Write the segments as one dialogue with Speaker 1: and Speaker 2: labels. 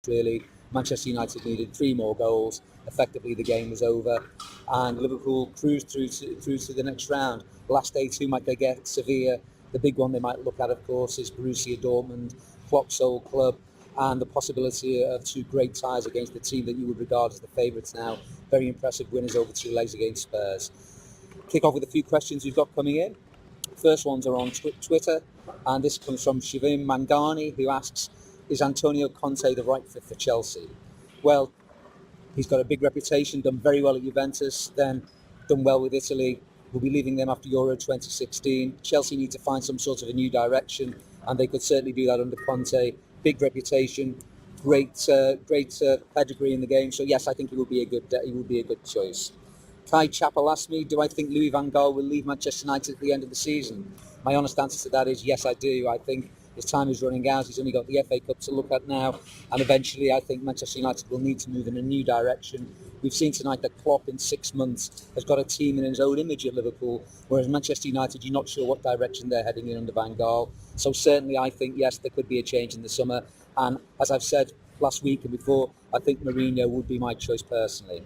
Speaker 1: really. Manchester United needed 3 more goals. Effectively, the game was over, and Liverpool cruised through to the next round. Last day, who might they get? Sevilla. The big one they might look at, of course, is Borussia Dortmund, Klopp's old club, and the possibility of 2 great ties against the team that you would regard as the favourites now. Very impressive winners over 2 legs against Spurs. Kick off with a few questions we've got coming in. First ones are on Twitter, and this comes from Shivim Mangani, who asks, is Antonio Conte the right fit for Chelsea? Well, he's got a big reputation, done very well at Juventus, then done well with Italy. We'll be leaving them after Euro 2016. Chelsea need to find some sort of a new direction, and they could certainly do that under Conte. Big reputation, great pedigree in the game. So yes, I think he will be a good choice. Kai Chappell asked me, do I think Louis van Gaal will leave Manchester United at the end of the season? My honest answer to that is yes, I do. I think his time is running out. He's only got the FA Cup to look at now, and eventually I think Manchester United will need to move in a new direction. We've seen tonight that Klopp in 6 months has got a team in his own image at Liverpool, whereas Manchester United, you're not sure what direction they're heading in under Van Gaal. So certainly I think, yes, there could be a change in the summer, and as I've said last week and before, I think Mourinho would be my choice personally.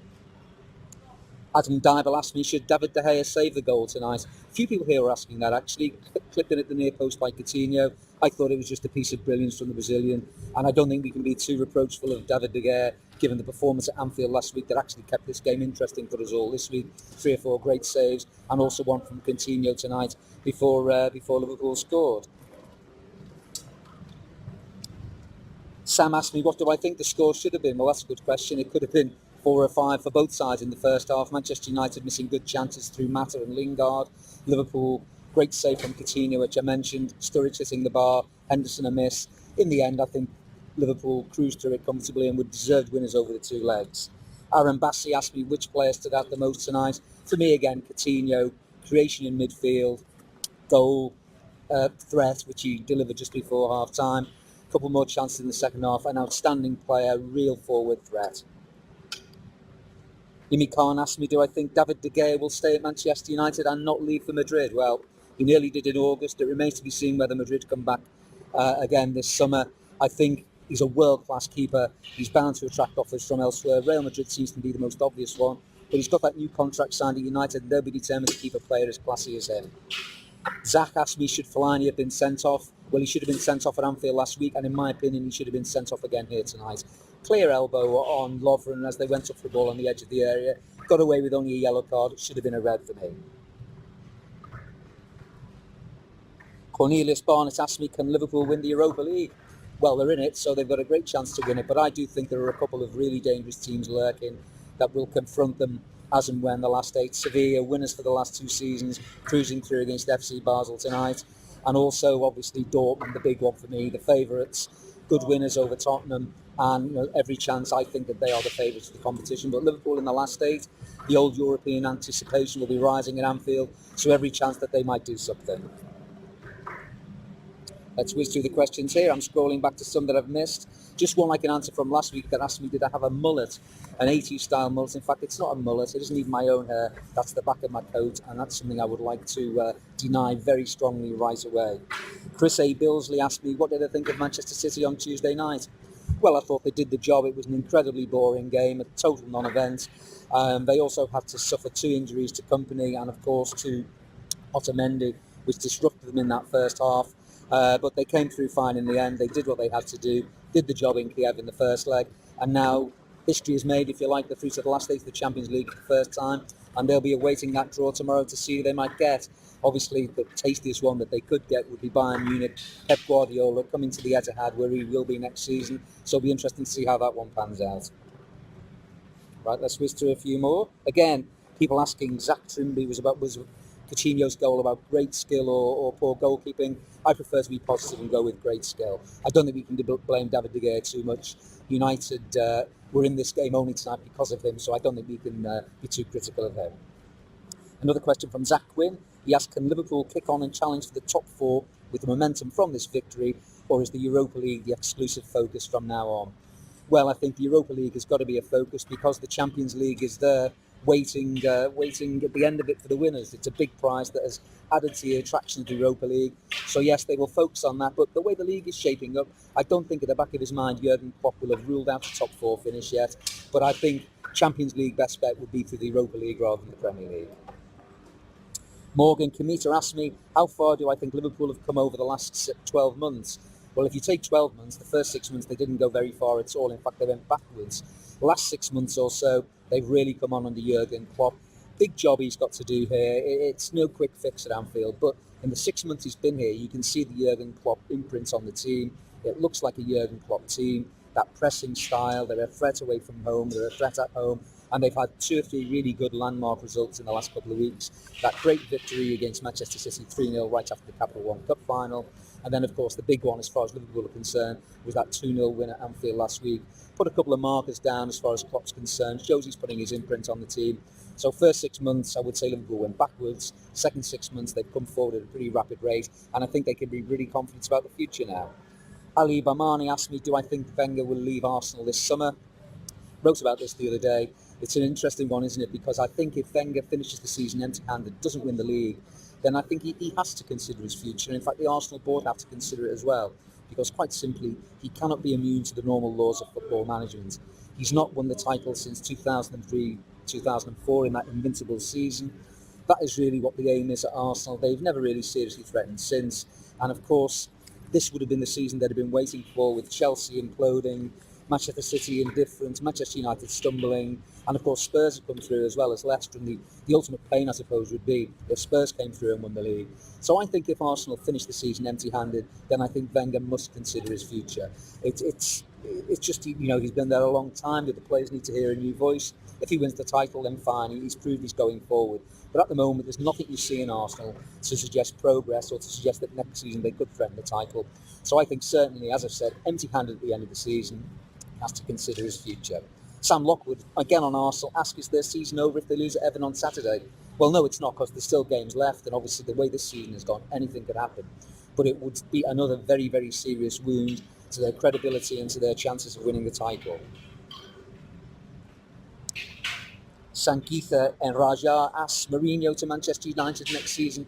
Speaker 1: Adam Dybel asked me, should David De Gea save the goal tonight? A few people here are asking that, actually. Clipping at the near post by Coutinho. I thought it was just a piece of brilliance from the Brazilian, and I don't think we can be too reproachful of David De Gea, given the performance at Anfield last week that actually kept this game interesting for us all this week. 3 or 4 great saves, and also one from Coutinho tonight before Liverpool scored. Sam asked me, what do I think the score should have been? Well, that's a good question. It could have been 4 or 5 for both sides in the first half. Manchester United missing good chances through Mata and Lingard. Liverpool, great save from Coutinho, which I mentioned. Sturridge hitting the bar. Henderson a miss. In the end, I think Liverpool cruised through it comfortably and were deserved winners over the 2 legs. Aaron Bassi asked me which player stood out the most tonight. For me, again, Coutinho, creation in midfield, goal, threat, which he delivered just before half-time. A couple more chances in the second half. An outstanding player, real forward threat. Yimi Khan asked me, do I think David De Gea will stay at Manchester United and not leave for Madrid? Well, he nearly did in August. It remains to be seen whether Madrid come back again this summer. I think he's a world-class keeper. He's bound to attract offers from elsewhere. Real Madrid seems to be the most obvious one. But he's got that new contract signed at United, and they'll be determined to keep a player as classy as him. Zach asked me, should Fellaini have been sent off? Well, he should have been sent off at Anfield last week, and in my opinion, he should have been sent off again here tonight. Clear elbow on Lovren as they went up for the ball on the edge of the area. Got away with only a yellow card. It should have been a red for me. Cornelius Barnett asked me, can Liverpool win the Europa League? Well, they're in it, so they've got a great chance to win it, but I do think there are a couple of really dangerous teams lurking that will confront them as and when the last 8. Sevilla, winners for the last 2 seasons, cruising through against FC Basel tonight. And also, obviously, Dortmund, the big one for me, the favourites, good winners over Tottenham, and every chance I think that they are the favourites of the competition. But Liverpool in the last 8, the old European anticipation will be rising at Anfield, so every chance that they might do something. Let's whiz through the questions here. I'm scrolling back to some that I've missed. Just one I can answer from last week that asked me, did I have a mullet, an 80s style mullet? In fact, it's not a mullet. It isn't even my own hair. That's the back of my coat, and that's something I would like to deny very strongly right away. Chris A. Billsley asked me, what did I think of Manchester City on Tuesday night? Well, I thought they did the job. It was an incredibly boring game, a total non-event. They also had to suffer 2 injuries to Kompany and, of course, to Otamendi, which disrupted them in that first half. But they came through fine in the end. They did what they had to do, did the job in Kiev in the first leg, and now history is made, if you like. They're through to the last stage of the Champions League for the first time, and they'll be awaiting that draw tomorrow to see who they might get. Obviously, the tastiest one that they could get would be Bayern Munich, Pep Guardiola coming to the Etihad, where he will be next season. So it'll be interesting to see how that one pans out. Right, let's whiz through a few more. Again, people asking, Zach Trimby was Coutinho's goal about great skill or poor goalkeeping. I prefer to be positive and go with great skill. I don't think we can blame David De Gea too much. United were in this game only tonight because of him, so I don't think we can be too critical of him. Another question from Zach Quinn. He asked, can Liverpool kick on and challenge for the top 4 with the momentum from this victory, or is the Europa League the exclusive focus from now on? Well, I think the Europa League has got to be a focus because the Champions League is there. waiting at the end of it for the winners. It's a big prize that has added to the attraction of the Europa League. So yes, they will focus on that. But the way the league is shaping up, I don't think at the back of his mind Jurgen Klopp will have ruled out a top 4 finish yet. But I think Champions League best bet would be through the Europa League rather than the Premier League. Morgan Kamita asked me, how far do I think Liverpool have come over the last 12 months? Well, if you take 12 months, the first 6 months they didn't go very far at all. In fact, they went backwards. The last 6 months or so, they've really come on under Jurgen Klopp. Big job he's got to do here. It's no quick fix at Anfield, but in the 6 months he's been here, you can see the Jurgen Klopp imprint on the team. It looks like a Jurgen Klopp team. That pressing style, they're a threat away from home, they're a threat at home, and they've had 2 or 3 really good landmark results in the last couple of weeks. That great victory against Manchester City 3-0 right after the Capital One Cup final. And then, of course, the big one as far as Liverpool are concerned was that 2-0 win at Anfield last week. Put a couple of markers down as far as Klopp's concerned. Shows he's putting his imprint on the team. So first 6 months, I would say Liverpool went backwards. Second 6 months, they've come forward at a pretty rapid rate. And I think they can be really confident about the future now. Ali Bamani asked me, do I think Wenger will leave Arsenal this summer? Wrote about this the other day. It's an interesting one, isn't it? Because I think if Wenger finishes the season empty-handed, doesn't win the league, then I think he has to consider his future. In fact, the Arsenal board have to consider it as well. Because quite simply, he cannot be immune to the normal laws of football management. He's not won the title since 2003, 2004 in that invincible season. That is really what the aim is at Arsenal. They've never really seriously threatened since. And of course, this would have been the season they'd have been waiting for, with Chelsea imploding, Manchester City indifferent, Manchester United stumbling, and of course Spurs have come through as well as Leicester. And the ultimate pain, I suppose, would be if Spurs came through and won the league. So I think if Arsenal finish the season empty-handed, then I think Wenger must consider his future. It's just, you know, he's been there a long time, that the players need to hear a new voice. If he wins the title, then fine, he's proved he's going forward. But at the moment, there's nothing you see in Arsenal to suggest progress or to suggest that next season they could threaten the title. So I think certainly, as I've said, empty-handed at the end of the season, has to consider his future. Sam Lockwood, again on Arsenal, asks, is their season over if they lose at Everton on Saturday? Well, no, it's not, because there's still games left, and obviously the way this season has gone, anything could happen. But it would be another very, very serious wound to their credibility and to their chances of winning the title. Sangeetha and Raja asks, Mourinho to Manchester United next season, ?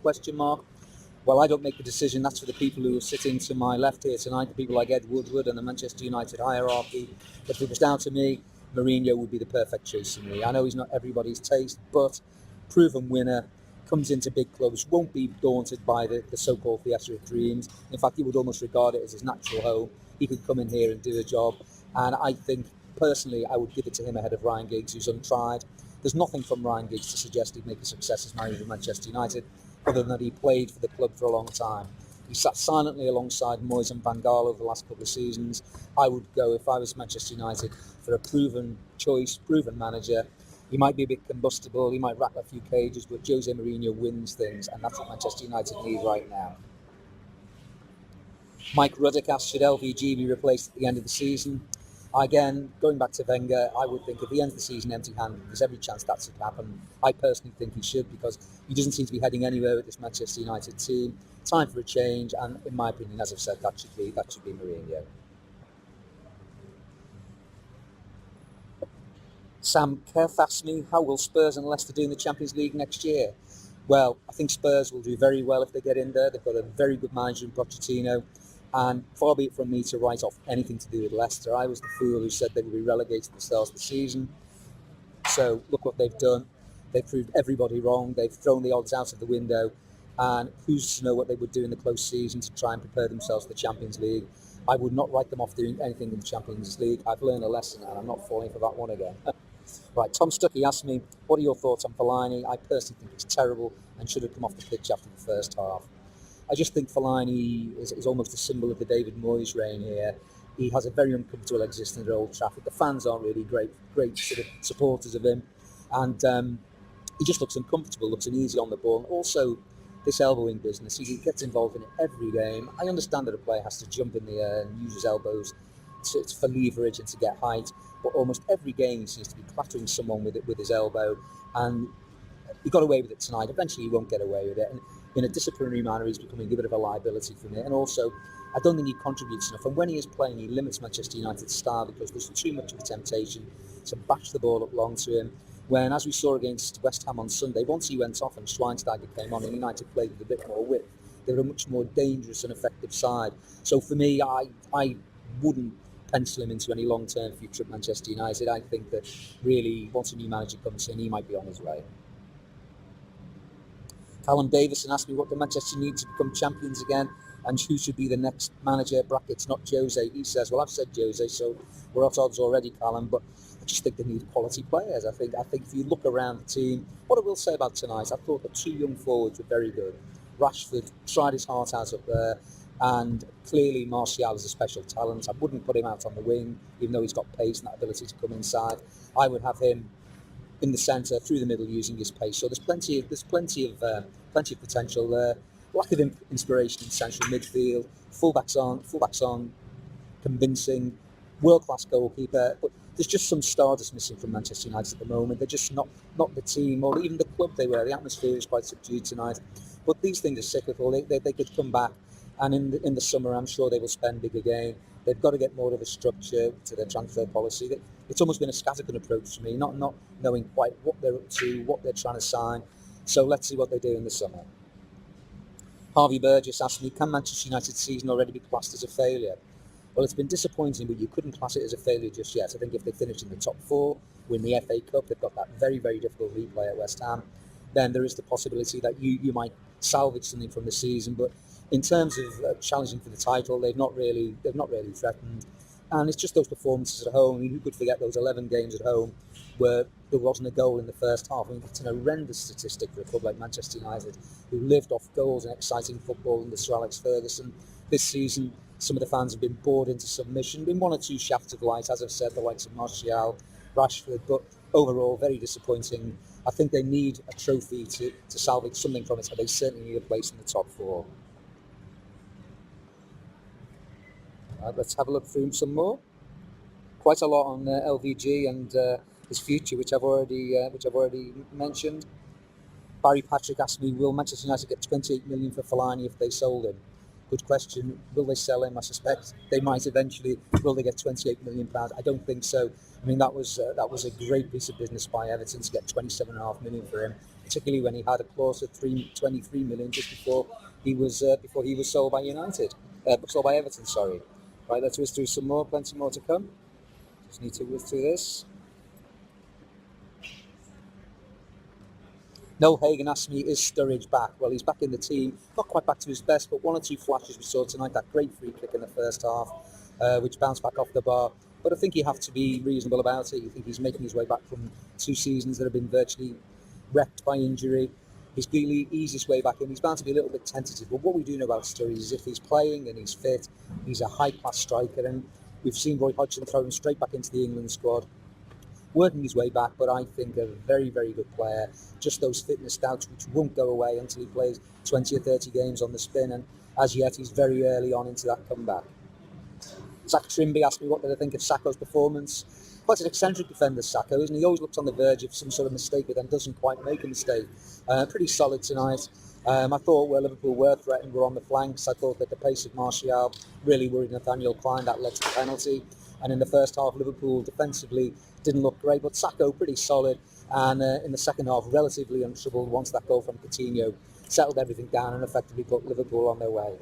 Speaker 1: Well, I don't make the decision. That's for the people who are sitting to my left here tonight, the people like Ed Woodward and the Manchester United hierarchy. If it was down to me, Mourinho would be the perfect choice for me. I know he's not everybody's taste, but proven winner, comes into big clubs, won't be daunted by the so-called theatre of dreams. In fact, he would almost regard it as his natural home. He could come in here and do a job. And I think, personally, I would give it to him ahead of Ryan Giggs, who's untried. There's nothing from Ryan Giggs to suggest he'd make a success as manager of Manchester United, other than that he played for the club for a long time. He sat silently alongside Moyes and Van Gaal over the last couple of seasons. I would go, if I was Manchester United, for a proven choice, proven manager. He might be a bit combustible, he might rattle a few cages, but Jose Mourinho wins things, and that's what Manchester United need right now. Mike Ruddock asked, should LVG be replaced at the end of the season? Again, going back to Wenger, I would think if he ends the season empty-handed, there's every chance that should happen. I personally think he should, because he doesn't seem to be heading anywhere with this Manchester United team. Time for a change, and in my opinion, as I've said, that should be Mourinho. Sam Kerth asked me, how will Spurs and Leicester do in the Champions League next year? Well, I think Spurs will do very well if they get in there. They've got a very good manager in Pochettino. And far be it from me to write off anything to do with Leicester. I was the fool who said they would be relegated at the start of the season. So look what they've done. They've proved everybody wrong. They've thrown the odds out of the window. And who's to know what they would do in the close season to try and prepare themselves for the Champions League. I would not write them off doing anything in the Champions League. I've learned a lesson, and I'm not falling for that one again. Right, Tom Stuckey asked me, what are your thoughts on Fellaini? I personally think it's terrible and should have come off the pitch after the first half. I just think Fellaini is almost a symbol of the David Moyes reign here. He has a very uncomfortable existence at Old Trafford. The fans aren't really great sort of supporters of him. And he just looks uncomfortable, looks uneasy on the ball. And also, this elbowing business, he gets involved in it every game. I understand that a player has to jump in the air and use his elbows for leverage and to get height. But almost every game he seems to be clattering someone with his elbow. And he got away with it tonight. Eventually he won't get away with it. And in a disciplinary manner, he's becoming a bit of a liability for me. And also, I don't think he contributes enough. And when he is playing, he limits Manchester United's style, because there's too much of a temptation to bash the ball up long to him. when, as we saw against West Ham on Sunday, once he went off and Schweinsteiger came on and United played with a bit more width, they were a much more dangerous and effective side. So for me, I wouldn't pencil him into any long-term future at Manchester United. I think that really, once a new manager comes in, he might be on his way. Callum Davison asked me what the Manchester need to become champions again and who should be the next manager, brackets, not Jose. He says, well, I've said Jose, so we're at odds already, Callum, but I just think they need quality players. I think if you look around the team, what I will say about tonight, I thought the two young forwards were very good. Rashford tried his heart out up there, and clearly Martial is a special talent. I wouldn't put him out on the wing, even though he's got pace and that ability to come inside. I would have him in the centre, through the middle, using his pace. So there's plenty of potential there. Lack of inspiration in central midfield. Fullbacks on, convincing, world-class goalkeeper. But there's just some stardust missing from Manchester United at the moment. They're just not the team or even the club they were. The atmosphere is quite subdued tonight. But these things are cyclical. They could come back, and in the summer, I'm sure they will spend big again. They've got to get more of a structure to their transfer policy. It's almost been a scattergun approach to me, not knowing quite what they're up to, what they're trying to sign. So let's see what they do in the summer. Harvey Burgess asked me, can Manchester United's season already be classed as a failure? Well, it's been disappointing, but you couldn't class it as a failure just yet. I think if they finish in the top four, win the FA Cup, they've got that very, very difficult replay at West Ham, then there is the possibility that you might salvage something from the season. But in terms of challenging for the title, they've not really threatened. And it's just those performances at home. I mean, who could forget those 11 games at home where there wasn't a goal in the first half? I mean, it's an horrendous statistic for a club like Manchester United, who lived off goals and exciting football under Sir Alex Ferguson. This season, some of the fans have been bored into submission, been one or two shafts of light, as I've said, the likes of Martial, Rashford, but overall, very disappointing. I think they need a trophy to salvage something from it, so they certainly need a place in the top four. Let's have a look through some more. Quite a lot on LVG and his future, which I've already mentioned. Barry Patrick asked me, will Manchester United get 28 million for Fellaini if they sold him? Good question. Will they sell him? I suspect they might eventually. Will they get 28 million pounds? I don't think so. I mean, that was a great piece of business by Everton to get 27.5 million for him, particularly when he had a clause of 23 million just before he was sold by sold by Everton. Sorry. Right, let's whiz through some more. Plenty more to come. Just need to whiz through this. Noel Hagan asked me, is Sturridge back? Well, he's back in the team. Not quite back to his best, but one or two flashes we saw tonight. That great free kick in the first half, which bounced back off the bar. But I think you have to be reasonable about it. You think he's making his way back from 2 seasons that have been virtually wrecked by injury. He's really eased his way back in. He's bound to be a little bit tentative. But what we do know about Sturridge is if he's playing and he's fit, he's a high-class striker. And we've seen Roy Hodgson throw him straight back into the England squad, working his way back. But I think a very, very good player. Just those fitness doubts which won't go away until he plays 20 or 30 games on the spin. And as yet, he's very early on into that comeback. Zach Trimby asked me what did I think of Sakho's performance. Quite an eccentric defender, Sakho, isn't he? He always looks on the verge of some sort of mistake, but then doesn't quite make a mistake. Pretty solid tonight. I thought where Liverpool were threatened were on the flanks. I thought that the pace of Martial really worried Nathaniel Klein. That led to the penalty. And in the first half, Liverpool defensively didn't look great, but Sakho pretty solid. And in the second half, relatively untroubled once that goal from Coutinho settled everything down and effectively put Liverpool on their way.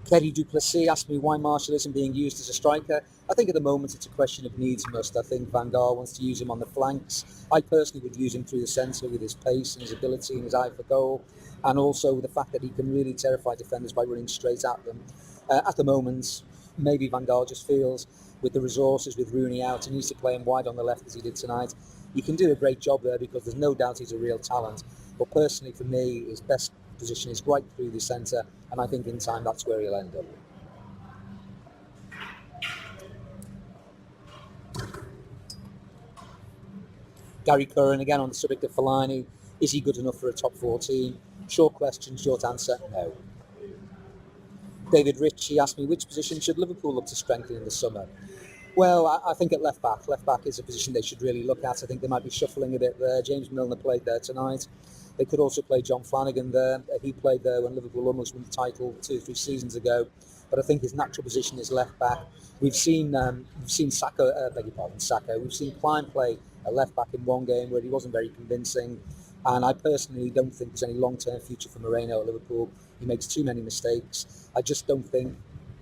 Speaker 1: Kerry Duplessis asked me why Martial isn't being used as a striker. I think at the moment it's a question of needs must. I think Van Gaal wants to use him on the flanks. I personally would use him through the centre with his pace and his ability and his eye for goal, and also the fact that he can really terrify defenders by running straight at them. At the moment, maybe Van Gaal just feels with the resources, with Rooney out, he needs to play him wide on the left as he did tonight. He can do a great job there because there's no doubt he's a real talent. But personally, for me, his best position is right through the centre, and I think in time that's where he'll end up. Gary Curran, again on the subject of Fellaini, is he good enough for a top 4 team? Short question, short answer, no. David Ritchie asked me which position should Liverpool look to strengthen in the summer. Well, I think at left back is a position they should really look at. I think they might be shuffling a bit there. James Milner played there tonight. They could also play John Flanagan there. He played there when Liverpool almost won the title 2 or 3 seasons ago. But I think his natural position is left back. We've seen Saka, beg your pardon, Saka. We've seen Klein play a left back in one game where he wasn't very convincing. And I personally don't think there's any long-term future for Moreno at Liverpool. He makes too many mistakes. I just don't think,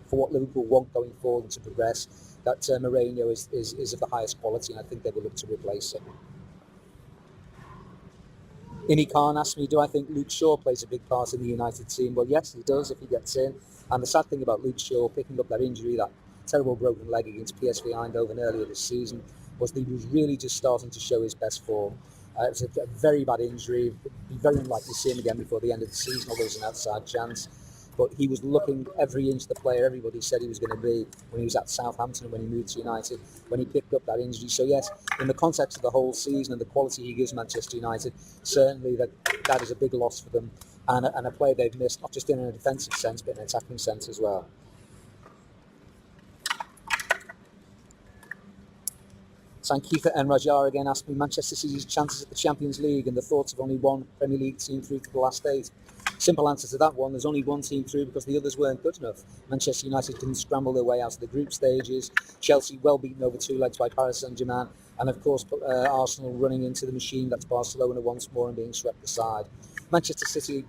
Speaker 1: for what Liverpool want going forward and to progress, that Moreno is of the highest quality, and I think they will look to replace him. Ini Khan asked me, do I think Luke Shaw plays a big part in the United team? Well, yes, he does if he gets in. And the sad thing about Luke Shaw picking up that injury, that terrible broken leg against PSV Eindhoven earlier this season, was that he was really just starting to show his best form. It was a very bad injury. It'd be very unlikely to see him again before the end of the season, although there's an outside chance. But he was looking every inch the player everybody said he was going to be when he was at Southampton and when he moved to United, when he picked up that injury. So yes, in the context of the whole season and the quality he gives Manchester United, certainly that is a big loss for them, and a player they've missed, not just in a defensive sense, but in an attacking sense as well. Sankitha and Rajar again asked me Manchester City's chances at the Champions League and the thoughts of only one Premier League team through to the last 8. Simple answer to that one, there's only one team through because the others weren't good enough. Manchester United didn't scramble their way out of the group stages. Chelsea well beaten over 2 legs by Paris Saint-Germain. And of course, Arsenal running into the machine that's Barcelona once more and being swept aside. Manchester City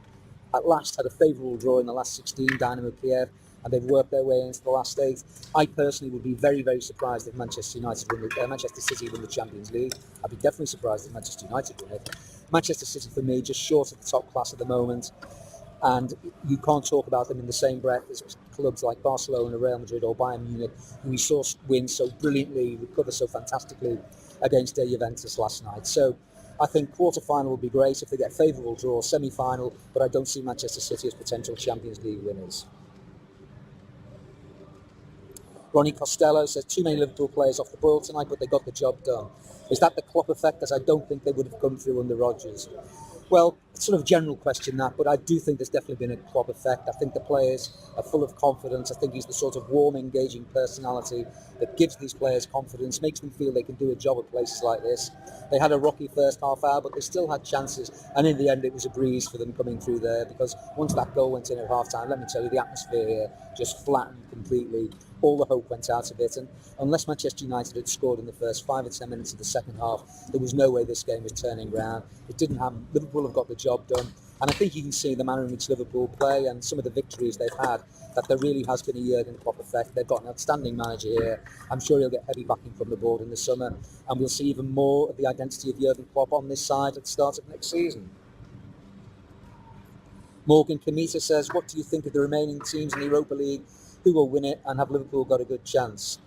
Speaker 1: at last had a favourable draw in the last 16, Dynamo Kiev, and they've worked their way into the last 8. I personally would be very, very surprised if Manchester City win the Champions League. I'd be definitely surprised if Manchester United win it. Manchester City, for me, just short of the top class at the moment. And you can't talk about them in the same breath as clubs like Barcelona, Real Madrid or Bayern Munich, who we saw win so brilliantly, recover so fantastically against Juventus last night. So I think quarter-final would be great if they get a favourable draw, semi-final, but I don't see Manchester City as potential Champions League winners. Ronnie Costello says, too many Liverpool players off the ball tonight, but they got the job done. Is that the Klopp effect, as I don't think they would have come through under Rodgers? Well, it's sort of a general question that, but I do think there's definitely been a Klopp effect. I think the players are full of confidence. I think he's the sort of warm, engaging personality that gives these players confidence, makes them feel they can do a job at places like this. They had a rocky first half hour, but they still had chances, and in the end it was a breeze for them coming through there, because once that goal went in at half-time, let me tell you, the atmosphere here just flattened completely. All the hope went out of it, and unless Manchester United had scored in the first 5 or 10 minutes of the second half, there was no way this game was turning round. It didn't happen. Liverpool have got the job done, and I think you can see the manner in which Liverpool play and some of the victories they've had that there really has been a Jurgen Klopp effect. They've got an outstanding manager here. I'm sure he'll get heavy backing from the board in the summer, and we'll see even more of the identity of Jurgen Klopp on this side at the start of next season. Morgan Kamita says, what do you think of the remaining teams in the Europa League? Who will win it, and have Liverpool got a good chance?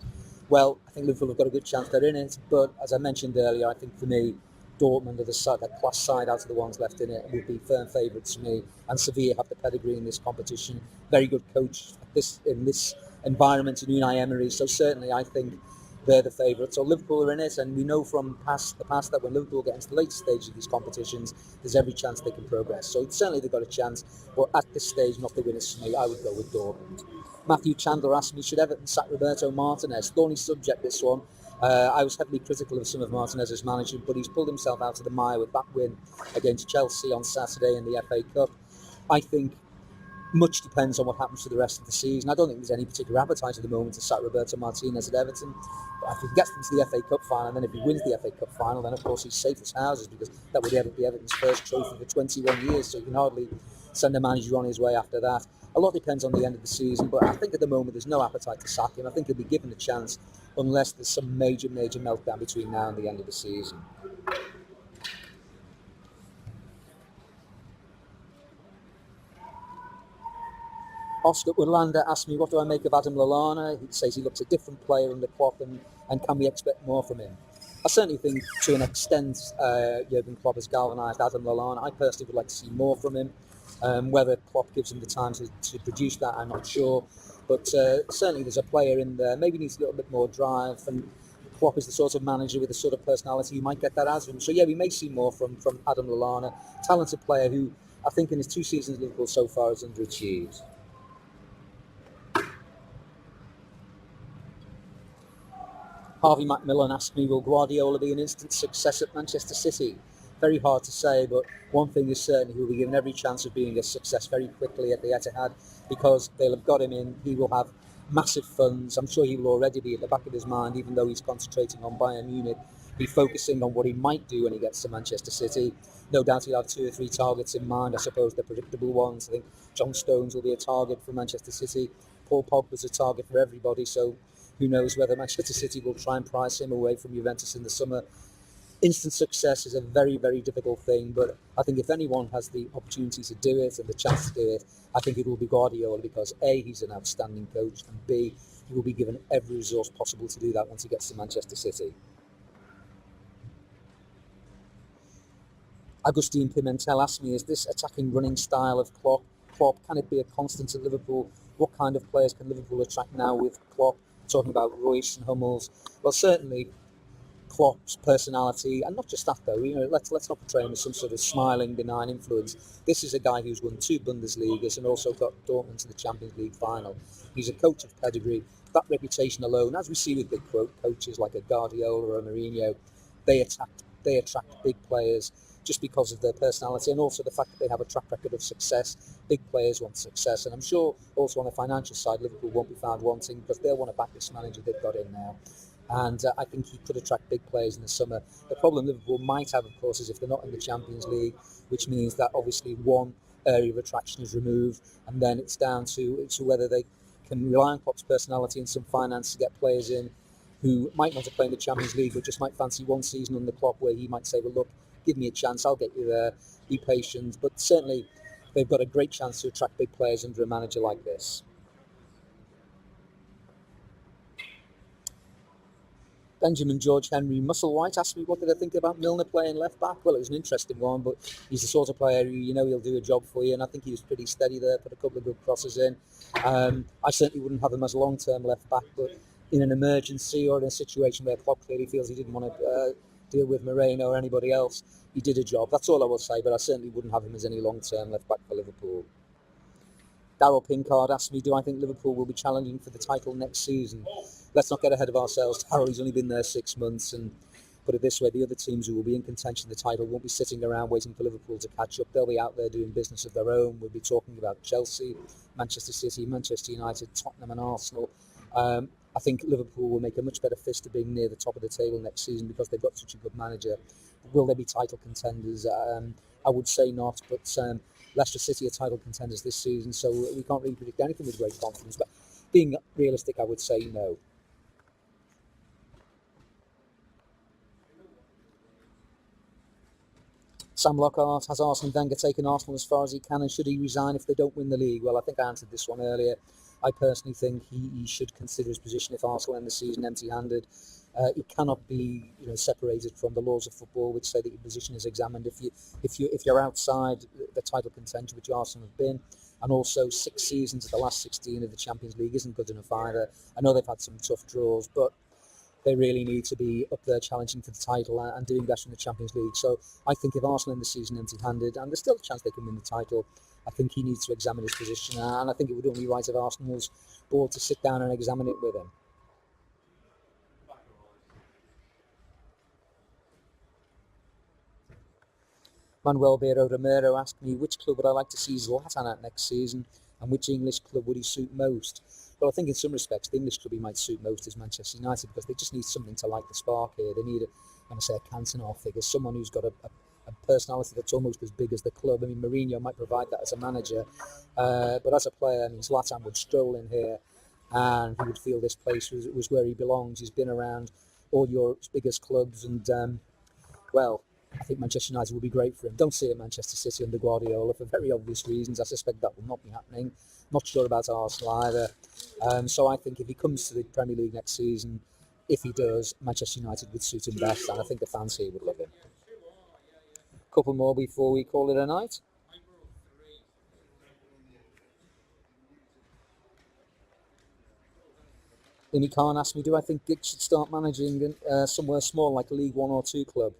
Speaker 1: Well, I think Liverpool have got a good chance. They're in it, but as I mentioned earlier, I think for me, Dortmund are the class side out of the ones left in it, would be firm favourites for me. And Sevilla have the pedigree in this competition. Very good coach in this environment in Unai Emery. So certainly, I think they're the favourites. So Liverpool are in it, and we know from the past that when Liverpool get into the later stages of these competitions, there's every chance they can progress. So certainly they've got a chance, but at this stage, not the winners for me. I would go with Dortmund. Matthew Chandler asked me, should Everton sack Roberto Martinez? Thorny subject, this one. I was heavily critical of some of Martinez's management, but he's pulled himself out of the mire with that win against Chelsea on Saturday in the FA Cup. I think much depends on what happens for the rest of the season. I don't think there's any particular appetite at the moment to sack Roberto Martinez at Everton. But if he gets into the FA Cup final, and then if he wins the FA Cup final, then of course he's safe as houses, because that would be Everton's first trophy for 21 years, so you can hardly send a manager on his way after that. A lot depends on the end of the season, but I think at the moment there's no appetite to sack him. I think he'll be given a chance unless there's some major meltdown between now and the end of the season. Oscar Urlander asked me, what do I make of Adam Lallana? He says he looks a different player under Klopp, and can we expect more from him? I certainly think to an extent Jurgen Klopp has galvanised Adam Lallana. I personally would like to see more from him. Whether Klopp gives him the time to produce that, I'm not sure. But certainly there's a player in there, maybe needs a little bit more drive, and Klopp is the sort of manager with the sort of personality you might get that out of him. So yeah, we may see more from Adam Lallana, talented player who I think in his 2 seasons at Liverpool so far has underachieved. Harvey Macmillan asked me, will Guardiola be an instant success at Manchester City? very hard to say, but one thing is certain, he will be given every chance of being a success very quickly at the Etihad, because they'll have got him in. He will have massive funds. I'm sure he will already be at the back of his mind, even though he's concentrating on Bayern Munich, be focusing on what he might do when he gets to Manchester City. No doubt he'll have 2 or 3 targets in mind. I suppose the predictable ones. I think John Stones will be a target for Manchester City. Paul Pogba's a target for everybody, so who knows whether Manchester City will try and price him away from Juventus in the summer. Instant success is a very, very difficult thing, but I think if anyone has the opportunity to do it and the chance to do it, I think it will be Guardiola, because A, he's an outstanding coach, and B, he will be given every resource possible to do that once he gets to Manchester City. Agustin Pimentel asked me, is this attacking running style of Klopp, can it be a constant at Liverpool? What kind of players can Liverpool attract now with Klopp? Talking about Royce and Hummels. Well, certainly Klopp's personality, and not just that though, let's not portray him as some sort of smiling, benign influence. This is a guy who's won 2 Bundesligas and also got Dortmund to the Champions League final. He's a coach of pedigree. That reputation alone, as we see with big coaches like a Guardiola or a Mourinho, they attract big players just because of their personality, and also the fact that they have a track record of success. Big players want success, and I'm sure also on the financial side, Liverpool won't be found wanting, because they'll want to back this manager they've got in now. And I think he could attract big players in the summer. The problem Liverpool might have, of course, is if they're not in the Champions League, which means that obviously one area of attraction is removed, and then it's down to whether they can rely on Klopp's personality and some finance to get players in who might want to play in the Champions League, but just might fancy one season under Klopp where he might say, well, look, give me a chance, I'll get you there, be patient. But certainly they've got a great chance to attract big players under a manager like this. Benjamin George Henry Musselwhite asked me what did I think about Milner playing left back. Well, it was an interesting one, but he's the sort of player who he'll do a job for you, and I think he was pretty steady there, put a couple of good crosses in. I certainly wouldn't have him as a long-term left back, but in an emergency or in a situation where Klopp clearly feels he didn't want to deal with Moreno or anybody else, he did a job. That's all I will say, but I certainly wouldn't have him as any long-term left back for Liverpool. Darryl Pinkard asked me, do I think Liverpool will be challenging for the title next season? Let's not get ahead of ourselves. Darryl, he's only been there 6 months, and put it this way, the other teams who will be in contention for the title won't be sitting around waiting for Liverpool to catch up. They'll be out there doing business of their own. We'll be talking about Chelsea, Manchester City, Manchester United, Tottenham and Arsenal. I think Liverpool will make a much better fist of being near the top of the table next season because they've got such a good manager. Will they be title contenders? I would say not, but Leicester City are title contenders this season, so we can't really predict anything with great confidence. But being realistic, I would say no. Sam Lockhart, has Arsene Wenger taken Arsenal as far as he can, and should he resign if they don't win the league? Well, I think I answered this one earlier. I personally think he should consider his position if Arsenal end the season empty-handed. It cannot be separated from the laws of football, which say that your position is examined if you're outside the title contention, which Arsenal have been, and also 6 seasons of the last 16 of the Champions League isn't good enough either. I know they've had some tough draws, but they really need to be up there challenging for the title and doing better in the Champions League. So I think if Arsenal end the season empty-handed, and there's still a chance they can win the title, I think he needs to examine his position, and I think it would only be right of Arsenal's board to sit down and examine it with him. Manuel Beiro Romero asked me, which club would I like to see Zlatan at next season, and which English club would he suit most? Well, I think in some respects, the English club he might suit most is Manchester United, because they just need something to light the spark here. They need, a Cantona figure, someone who's got a personality that's almost as big as the club. I mean, Mourinho might provide that as a manager, but as a player, Zlatan would stroll in here and he would feel this place was where he belongs. He's been around all Europe's biggest clubs, and I think Manchester United will be great for him. Don't see it at Manchester City under Guardiola for very obvious reasons. I suspect that will not be happening. Not sure about Arsenal either. So I think if he comes to the Premier League next season, if he does, Manchester United would suit him best, and I think the fans here would love him. A couple more before we call it a night. Amy Khan asked me, do I think Giggs should start managing somewhere small like a League 1 or 2 club?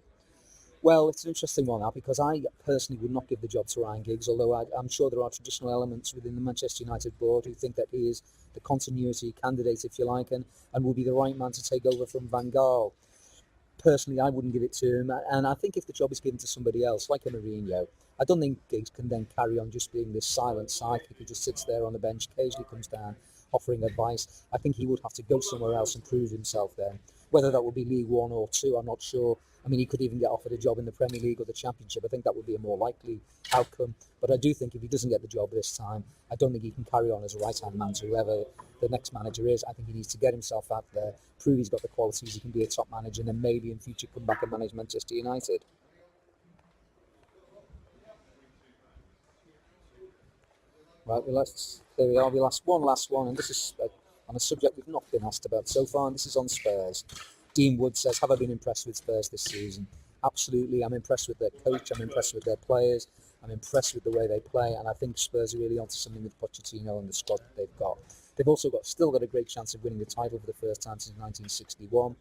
Speaker 1: Well, it's an interesting one, because I personally would not give the job to Ryan Giggs, although I'm sure there are traditional elements within the Manchester United board who think that he is the continuity candidate, if you like, and will be the right man to take over from Van Gaal. Personally, I wouldn't give it to him, and I think if the job is given to somebody else, like a Mourinho, I don't think Giggs can then carry on just being this silent sidekick who just sits there on the bench, occasionally comes down, offering advice. I think he would have to go somewhere else and prove himself then. Whether that would be League One or Two, I'm not sure. I mean, he could even get offered a job in the Premier League or the Championship. I think that would be a more likely outcome. But I do think if he doesn't get the job this time, I don't think he can carry on as a right-hand man to whoever the next manager is. I think he needs to get himself out there, prove he's got the qualities, he can be a top manager, and then maybe in future come back and manage Manchester United. Right, there we are. We last one, and this is on a subject we've not been asked about so far, and this is on Spurs. Dean Wood says, have I been impressed with Spurs this season? Absolutely. I'm impressed with their coach, I'm impressed with their players, I'm impressed with the way they play, and I think Spurs are really onto something with Pochettino and the squad that they've got. They've also still got a great chance of winning the title for the first time since 1961.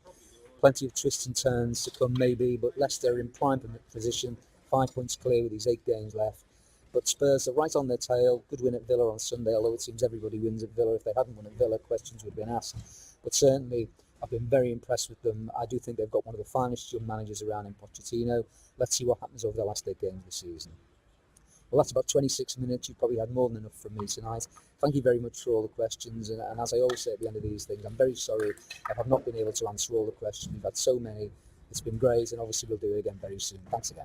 Speaker 1: Plenty of twists and turns to come maybe, but Leicester are in prime position, 5 points clear with these 8 games left. But Spurs are right on their tail. Good win at Villa on Sunday, although it seems everybody wins at Villa. If they hadn't won at Villa, questions would have been asked. But certainly, I've been very impressed with them. I do think they've got one of the finest young managers around in Pochettino. Let's see what happens over the last 8 games of the season. Well, that's about 26 minutes. You've probably had more than enough from me tonight. Thank you very much for all the questions. And as I always say at the end of these things, I'm very sorry if I've not been able to answer all the questions. We've had so many. It's been great, and obviously we'll do it again very soon. Thanks again.